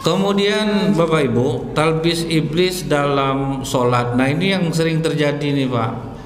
Kemudian Bapak Ibu, talbis iblis dalam sholat. Nah ini yang sering terjadi nih Pak.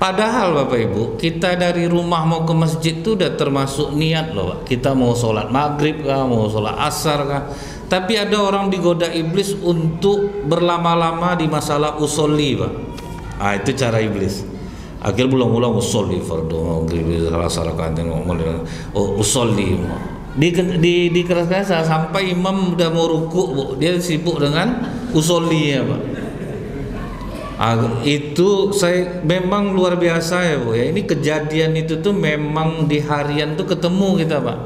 Padahal Bapak Ibu, kita dari rumah mau ke masjid itu udah termasuk niat loh Pak. Kita mau sholat maghrib kah, mau sholat asar kah. Tapi ada orang digoda iblis untuk berlama-lama di masalah usolli Pak. Ah itu cara iblis. Akhirnya berulang-ulang usolli fardu maghrib salah rakaat usolli. Di keras-keras sampai imam udah mau ruku Bu, dia sibuk dengan usolli ya Pak. Itu saya memang luar biasa ya Bu ya. Ini kejadian itu tuh memang di harian tuh ketemu kita Pak.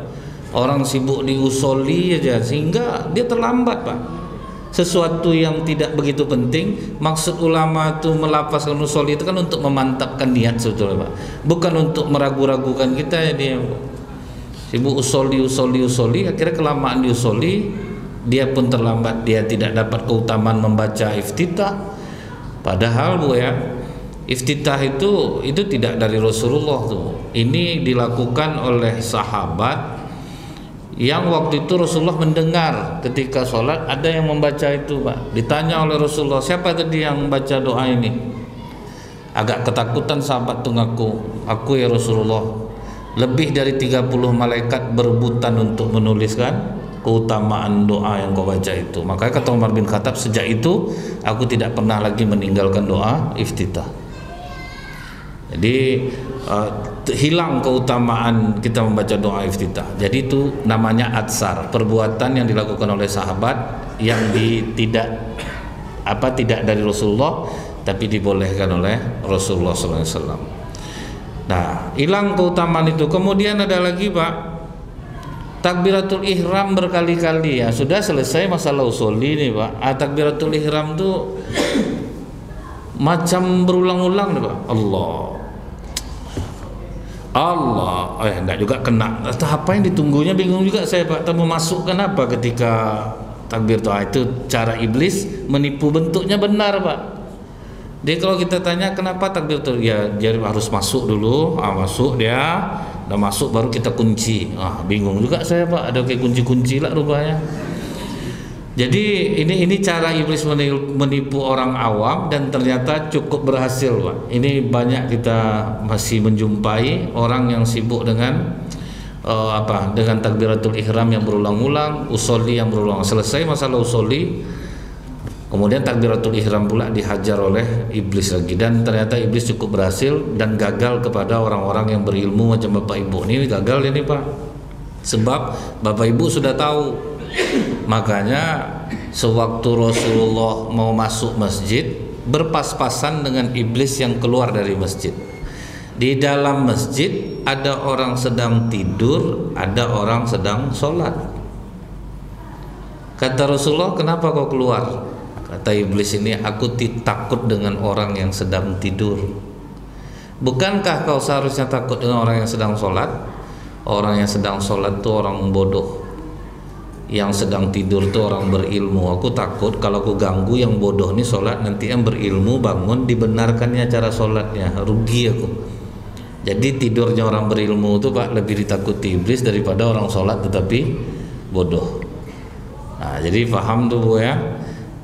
Orang sibuk di usolli aja sehingga dia terlambat Pak. Sesuatu yang tidak begitu penting. Maksud ulama tuh melafazkan usolli itu kan untuk memantapkan niat sebetulnya Pak. Bukan untuk meragu-ragukan kita ya dia Bu. Sibuk usolli, akhirnya kelamaan di usolli, dia pun terlambat, dia tidak dapat keutamaan membaca iftitah. Padahal Bu ya, iftitah itu tidak dari Rasulullah tuh. Ini dilakukan oleh sahabat yang waktu itu Rasulullah mendengar ketika sholat ada yang membaca itu Pak. Ditanya oleh Rasulullah, siapa tadi yang membaca doa ini? Agak ketakutan sahabat tuh ngaku, aku ya Rasulullah. Lebih dari 30 malaikat berebutan untuk menuliskan keutamaan doa yang kau baca itu. Makanya kata Umar bin Khattab, sejak itu aku tidak pernah lagi meninggalkan doa iftitah. Jadi hilang keutamaan kita membaca doa iftitah. Jadi itu namanya atsar, perbuatan yang dilakukan oleh sahabat yang tidak dari Rasulullah tapi dibolehkan oleh Rasulullah SAW. Nah, hilang keutamaan itu. Kemudian ada lagi Pak, takbiratul ihram berkali-kali ya. Sudah selesai masalah usolli nih Pak. Takbiratul ihram tuh macam berulang-ulang nih Pak. Allah, enggak juga kena. Apa yang ditunggunya bingung juga saya Pak. Mau masuk kenapa ketika takbir doa itu cara iblis menipu, bentuknya benar Pak. Jadi kalau kita tanya kenapa takbir itu ya, jadi harus masuk dulu, masuk dia, udah masuk baru kita kunci. Bingung juga saya Pak, ada kayak kunci-kunci lah rupanya. Jadi ini cara iblis menipu orang awam dan ternyata cukup berhasil Pak. Ini banyak kita masih menjumpai orang yang sibuk dengan dengan takbiratul ihram yang berulang-ulang, usolli yang berulang. Selesai masalah usolli, kemudian takbiratul ihram pula dihajar oleh iblis lagi, dan ternyata iblis cukup berhasil dan gagal kepada orang-orang yang berilmu macam Bapak Ibu. Ini gagal ini Pak. Sebab Bapak Ibu sudah tahu. Makanya sewaktu Rasulullah mau masuk masjid, berpas-pasan dengan iblis yang keluar dari masjid. Di dalam masjid ada orang sedang tidur, ada orang sedang sholat. Kata Rasulullah, kenapa kau keluar? Kata iblis ini, aku takut dengan orang yang sedang tidur. Bukankah kau seharusnya takut dengan orang yang sedang sholat? Orang yang sedang sholat itu orang bodoh, yang sedang tidur itu orang berilmu. Aku takut kalau aku ganggu yang bodoh ini sholat, nanti yang berilmu bangun dibenarkannya cara sholatnya, rugi aku. Jadi tidurnya orang berilmu itu Pak lebih ditakuti iblis daripada orang sholat tetapi bodoh. Nah jadi paham tuh Bu ya.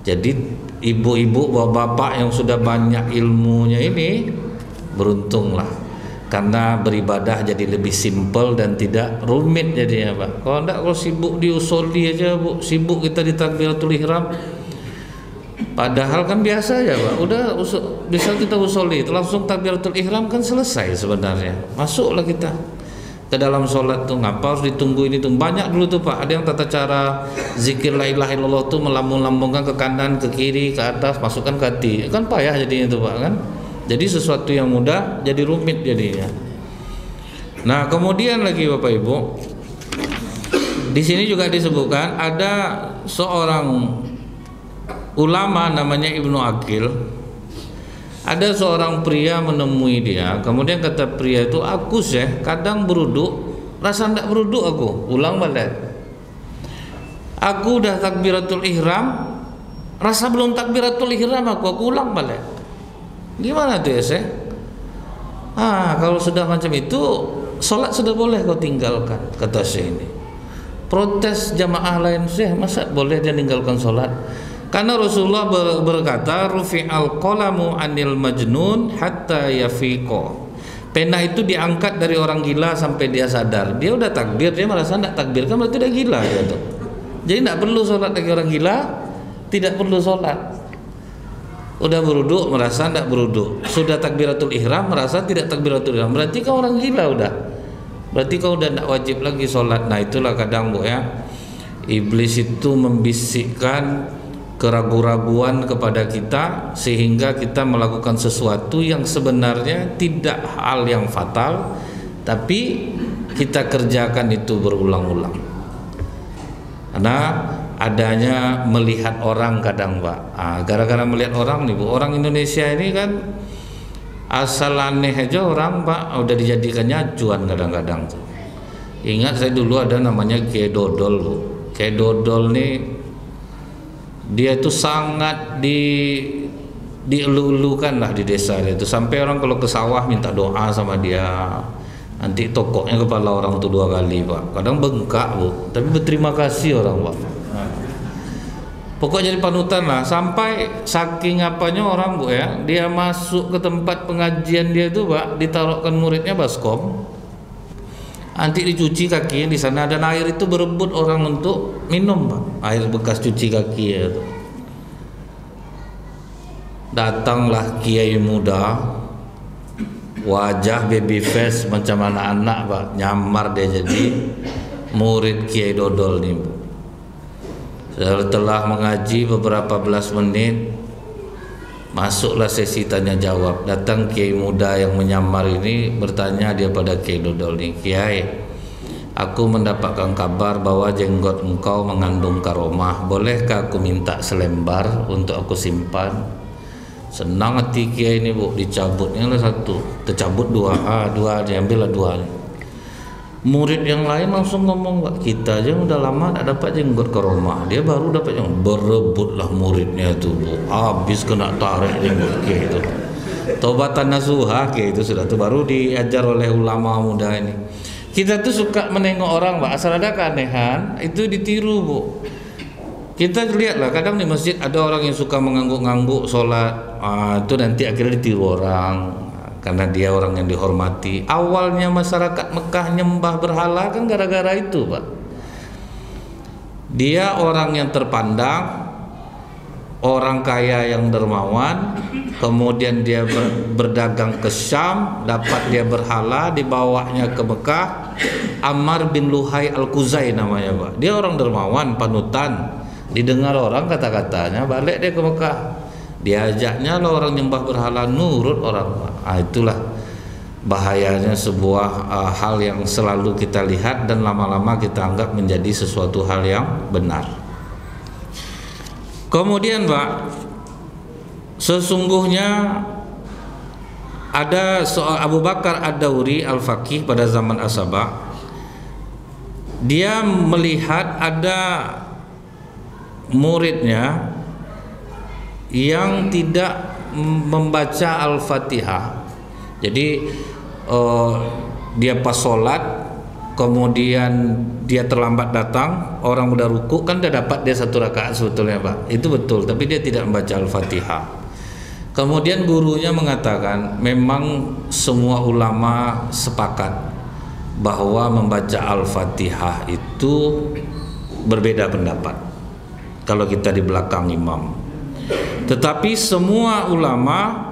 Jadi ibu-ibu, bapak-bapak yang sudah banyak ilmunya ini beruntunglah, karena beribadah jadi lebih simpel dan tidak rumit jadinya Pak. Kalau enggak, kalau sibuk di usolli aja Bu, sibuk kita di takbiratul ihram, padahal kan biasa aja Pak. Udah bisa kita usolli, langsung takbiratul ihram kan selesai sebenarnya. Masuklah kita ke dalam sholat tuh, ngapa harus ditunggu ini tuh. Banyak dulu tuh Pak, ada yang tata cara zikir la ilaha illallah tuh melambung-lambungkan ke kanan, ke kiri, ke atas, masukkan ke hati. Kan payah jadinya tuh Pak kan. Jadi sesuatu yang mudah jadi rumit jadinya. Nah kemudian lagi Bapak Ibu, di sini juga disebutkan ada seorang ulama namanya Ibnu Aqil. Ada seorang pria menemui dia, kemudian kata pria itu, aku Syekh kadang beruduk rasa ndak beruduk aku, ulang balik. Aku udah takbiratul ihram, rasa belum takbiratul ihram aku ulang balik. Gimana tuh ya Syekh? Kalau sudah macam itu, sholat sudah boleh kau tinggalkan, kata Syekh ini. protes jamaah lain, masa boleh dia meninggalkan sholat? Karena Rasulullah berkata, rufi'al qalamu anil majnun hatta yafiqo. Pena itu diangkat dari orang gila sampai dia sadar. Dia udah takbir, dia merasa tidak takbir, kan berarti udah gila dia tuh. Jadi tidak perlu sholat lagi orang gila, tidak perlu sholat. Udah beruduk merasa tidak beruduk, sudah takbiratul ihram merasa tidak takbiratul ihram, berarti kau orang gila udah. Berarti kau udah tidak wajib lagi sholat. Nah itulah kadang Bu ya, iblis itu membisikkan keraguan-raguan kepada kita sehingga kita melakukan sesuatu yang sebenarnya tidak hal yang fatal, tapi kita kerjakan itu berulang-ulang. Karena adanya melihat orang kadang Pak, gara-gara melihat orang nih Bu, orang Indonesia ini kan asal aneh aja orang Pak udah dijadikannya acuan kadang-kadang. Ingat saya dulu ada namanya Kiai Dodol Bu. Kiai Dodol nih dia itu sangat dielu-elukan lah di desa dia itu, sampai orang kalau ke sawah minta doa sama dia. Nanti tokoknya kepala orang tuh 2 kali Pak, kadang bengkak Bu, tapi berterima kasih orang Pak. Pokoknya jadi panutan lah, sampai saking apanya orang Bu ya, dia masuk ke tempat pengajian dia itu Pak, ditaruhkan muridnya baskom, nanti dicuci kaki di sana, dan air itu berebut orang untuk minum Pak, air bekas cuci kaki ya. Datanglah kiai muda, wajah baby face macam anak-anak Pak, nyamar dia jadi murid Kiai Dodol nih Bu. Setelah mengaji beberapa belas menit, masuklah sesi tanya jawab. Datang kiai muda yang menyamar ini, bertanya dia pada Kiai Dodol nih, Kiai, aku mendapatkan kabar bahwa jenggot engkau mengandung karomah, bolehkah aku minta selembar untuk aku simpan? Senang hati Kiai ini Bu, dicabutnya lah 1, tercabut 2, diambil lah 2. Murid yang lain langsung ngomong, Pak, kita aja udah lama tak dapat jenggot karomah, dia baru dapat jenggot. Berebutlah muridnya itu Bu, habis kena tarik jenggot Kiai itu. Tobatan nasuha Kiai itu sudah tuh, baru diajar oleh ulama muda ini. Kita tuh suka menengok orang Pak, asal ada keanehan itu ditiru Bu. Kita lihatlah kadang di masjid ada orang yang suka mengangguk-ngangguk sholat, itu nanti akhirnya ditiru orang karena dia orang yang dihormati. Awalnya masyarakat Mekah nyembah berhala kan gara-gara itu Pak. Dia orang yang terpandang, orang kaya yang dermawan, kemudian dia berdagang ke Syam, dapat dia berhala, dibawanya ke Mekah. Ammar bin Luhai Al-Khuzai namanya Pak. Dia orang dermawan, panutan. Didengar orang kata-katanya, balik dia ke Mekah. Diajaknya lah orang nyembah berhala, nurut orang. Itulah bahayanya sebuah hal yang selalu kita lihat dan lama-lama kita anggap menjadi sesuatu hal yang benar. Kemudian Pak, sesungguhnya ada soal Abu Bakar Ad-Dawri Al-Faqih pada zaman As-Sabah. Dia melihat ada muridnya yang tidak membaca Al-Fatihah. Jadi dia pas sholat, kemudian dia terlambat datang, orang udah ruku, kan udah dapat dia 1 rakaat sebetulnya Pak, itu betul, tapi dia tidak membaca Al-Fatihah. Kemudian gurunya mengatakan memang semua ulama sepakat bahwa membaca Al-Fatihah itu berbeda pendapat kalau kita di belakang imam. Tetapi semua ulama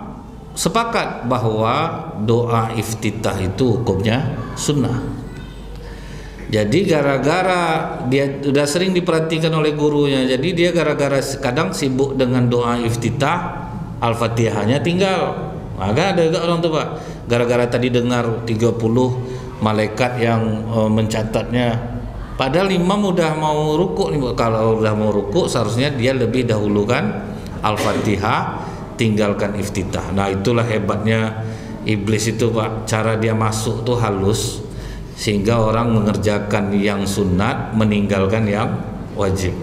sepakat bahwa doa iftitah itu hukumnya sunnah. Jadi gara-gara dia sudah sering diperhatikan oleh gurunya, jadi dia gara-gara kadang sibuk dengan doa iftitah, Al-Fatihahnya tinggal. Maka ada juga orang tuh Pak, gara-gara tadi dengar 30 malaikat yang mencatatnya, padahal imam udah mau rukuk nih. Kalau udah mau rukuk seharusnya dia lebih dahulukan Al-Fatihah, tinggalkan iftitah. Nah itulah hebatnya iblis itu Pak, cara dia masuk tuh halus sehingga orang mengerjakan yang sunat, meninggalkan yang wajib.